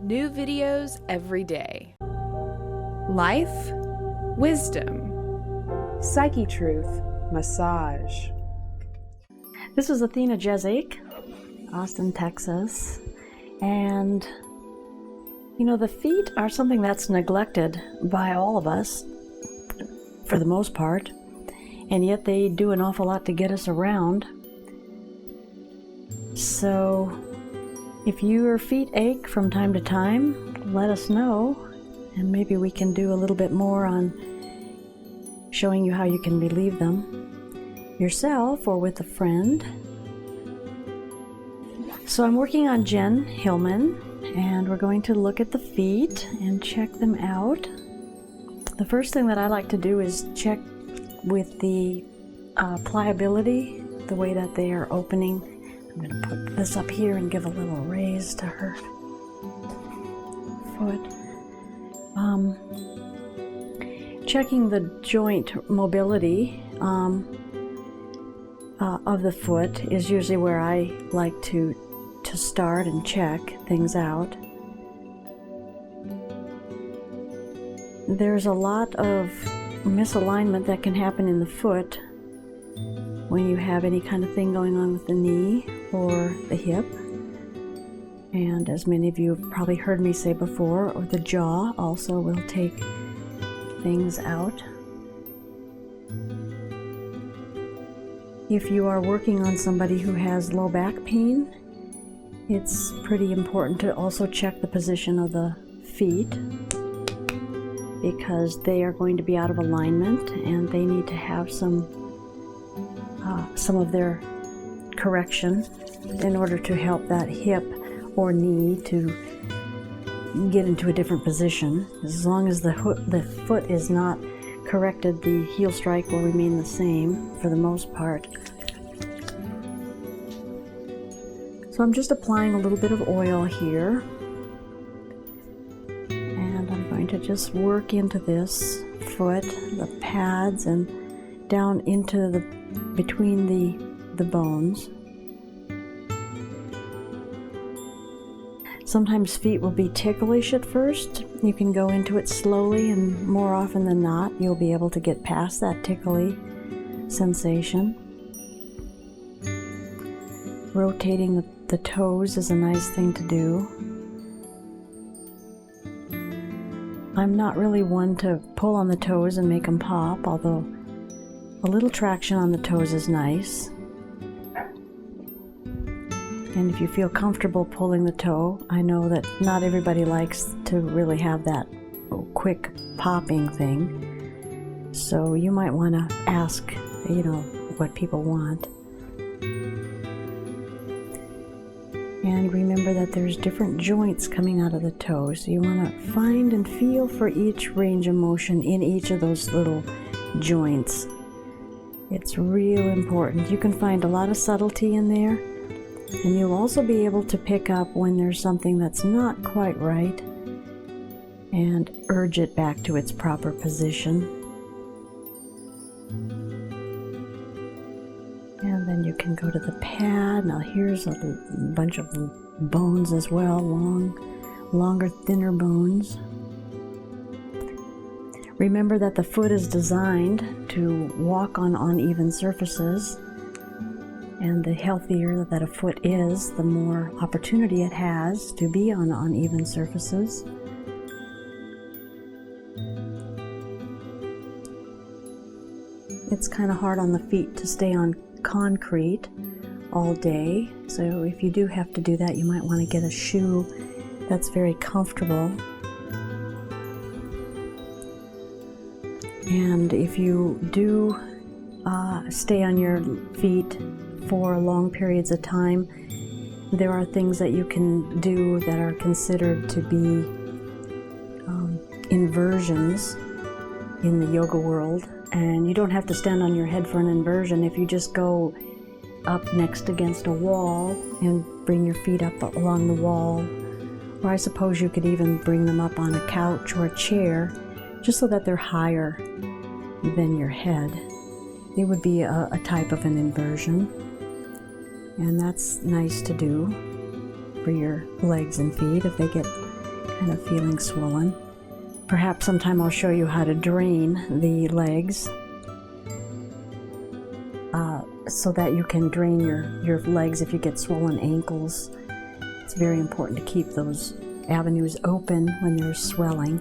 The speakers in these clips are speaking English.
New videos every day. Life, wisdom, Psychetruth, massage. This is Athena Jezik, Austin, Texas. And, you know, the feet are something that's neglected by all of us, for the most part. And yet they do an awful lot to get us around. So, if your feet ache from time to time, let us know. And maybe we can do a little bit more on showing you how you can relieve them yourself or with a friend. So I'm working on Jen Hilman, and we're going to look at the feet and check them out. The first thing that I like to do is check with the pliability, the way that they are opening. I'm going to put this up here and give a little raise to her foot. Checking the joint mobility of the foot is usually where I like to start and check things out. There's a lot of misalignment that can happen in the foot when you have any kind of thing going on with the knee or the hip. And as many of you have probably heard me say before, or the jaw also will take things out. If you are working on somebody who has low back pain, it's pretty important to also check the position of the feet, because they are going to be out of alignment and they need to have some of their correction in order to help that hip or knee to get into a different position. As long as the foot is not corrected, the heel strike will remain the same for the most part. So I'm just applying a little bit of oil here, and I'm going to just work into this foot, the pads, and down into between the bones. Sometimes feet will be ticklish at first. You can go into it slowly, and more often than not, you'll be able to get past that tickly sensation. Rotating the toes is a nice thing to do. I'm not really one to pull on the toes and make them pop, although a little traction on the toes is nice. And if you feel comfortable pulling the toe, I know that not everybody likes to really have that quick popping thing. So you might want to ask, what people want. And remember that there's different joints coming out of the toes. So you want to find and feel for each range of motion in each of those little joints. It's real important. You can find a lot of subtlety in there. And you'll also be able to pick up when there's something that's not quite right and urge it back to its proper position. And then you can go to the pad. Now here's a bunch of bones as well, longer, thinner bones. Remember that the foot is designed to walk on uneven surfaces. And the healthier that a foot is, the more opportunity it has to be on uneven surfaces. It's kind of hard on the feet to stay on concrete all day. So if you do have to do that, you might want to get a shoe that's very comfortable. And if you do stay on your feet for long periods of time, there are things that you can do that are considered to be inversions in the yoga world. And you don't have to stand on your head for an inversion. If you just go up next against a wall and bring your feet up along the wall, or I suppose you could even bring them up on a couch or a chair, just so that they're higher than your head. It would be a type of an inversion. And that's nice to do for your legs and feet if they get kind of feeling swollen. Perhaps sometime I'll show you how to drain the legs so that you can drain your legs if you get swollen ankles. It's very important to keep those avenues open when there's swelling.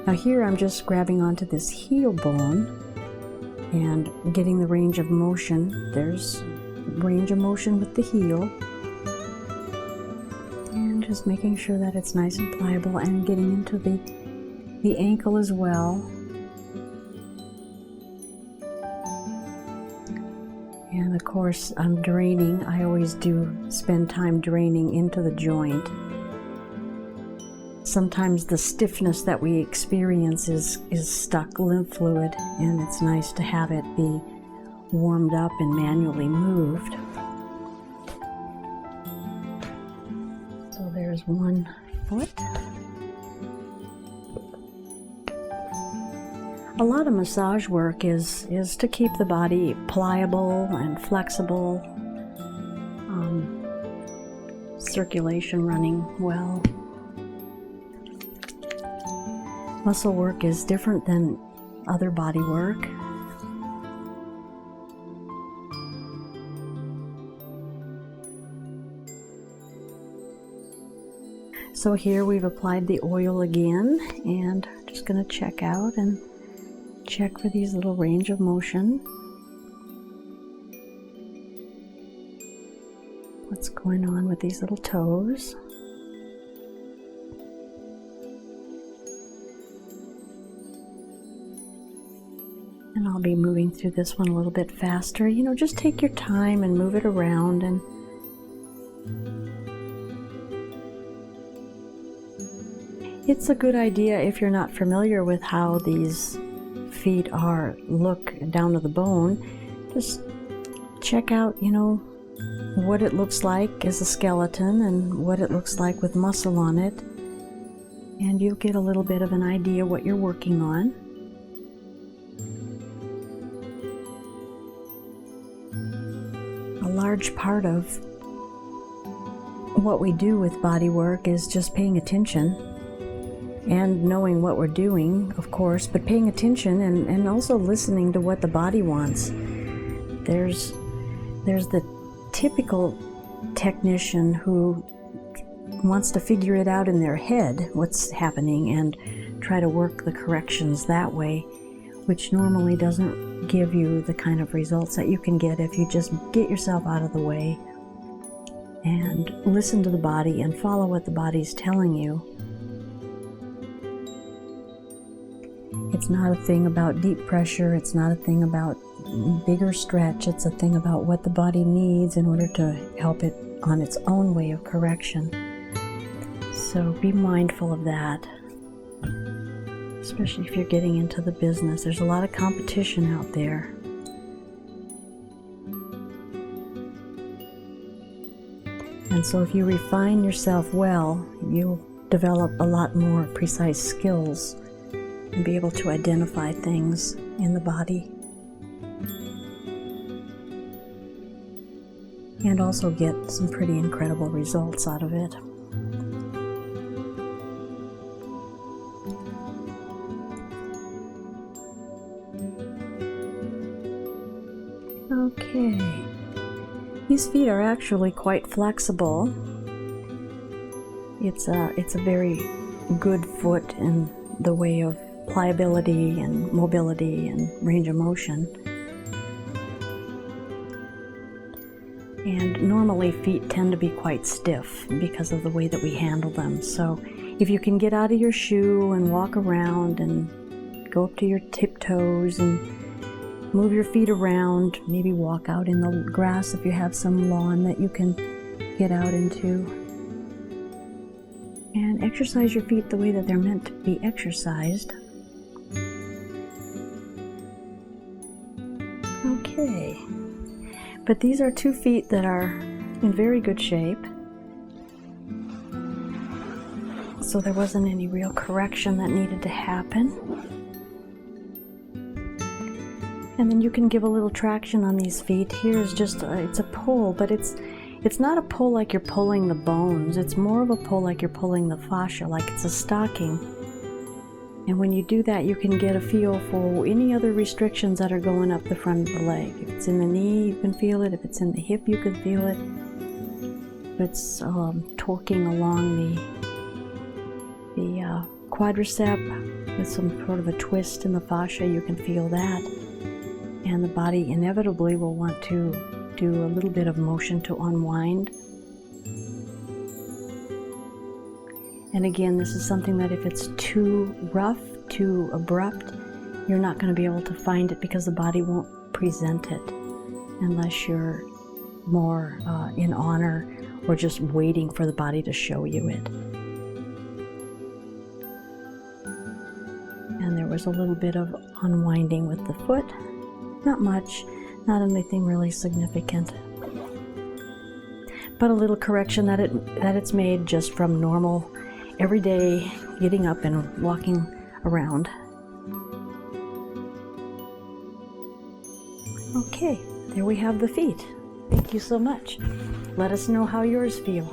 Now here I'm just grabbing onto this heel bone and getting the range of motion. There's range of motion with the heel. And just making sure that it's nice and pliable and getting into the ankle as well. And of course I'm draining. I always do spend time draining into the joint. Sometimes the stiffness that we experience is stuck lymph fluid, and it's nice to have it be warmed up and manually moved. So there's one foot. A lot of massage work is to keep the body pliable and flexible, circulation running well. Muscle work is different than other body work. So here we've applied the oil again, and just going to check out and check for these little range of motion. What's going on with these little toes? And I'll be moving through this one a little bit faster. You know, just take your time and move it around. And it's a good idea, if you're not familiar with how these feet look down to the bone, just check out, you know, what it looks like as a skeleton and what it looks like with muscle on it, and you'll get a little bit of an idea what you're working on. A large part of what we do with body work is just paying attention and knowing what we're doing, of course, but paying attention and also listening to what the body wants. There's the typical technician who wants to figure it out in their head, what's happening, and try to work the corrections that way, which normally doesn't give you the kind of results that you can get if you just get yourself out of the way and listen to the body and follow what the body's telling you. It's not a thing about deep pressure, it's not a thing about bigger stretch, it's a thing about what the body needs in order to help it on its own way of correction. So be mindful of that, especially if you're getting into the business. There's a lot of competition out there. And so if you refine yourself well, you'll develop a lot more precise skills and be able to identify things in the body. And also get some pretty incredible results out of it. Okay. These feet are actually quite flexible. It's a very good foot in the way of pliability and mobility and range of motion. And normally feet tend to be quite stiff because of the way that we handle them. So if you can get out of your shoe and walk around and go up to your tiptoes and move your feet around, maybe walk out in the grass if you have some lawn that you can get out into, and exercise your feet the way that they're meant to be exercised. Okay, but these are 2 feet that are in very good shape, so there wasn't any real correction that needed to happen. And then you can give a little traction on these feet. Here's just it's a pole, but it's It's not a pull like you're pulling the bones. It's more of a pull like you're pulling the fascia, like it's a stocking. And when you do that, you can get a feel for any other restrictions that are going up the front of the leg. If it's in the knee, you can feel it. If it's in the hip, you can feel it. If it's torquing along the quadricep with some sort of a twist in the fascia, you can feel that. And the body inevitably will want to do a little bit of motion to unwind. And again, this is something that if it's too rough, too abrupt, you're not going to be able to find it because the body won't present it unless you're more in honor or just waiting for the body to show you it. And there was a little bit of unwinding with the foot. Not much, not anything really significant. But a little correction that it's made just from normal every day getting up and walking around. Okay, there we have the feet. Thank you so much. Let us know how yours feel.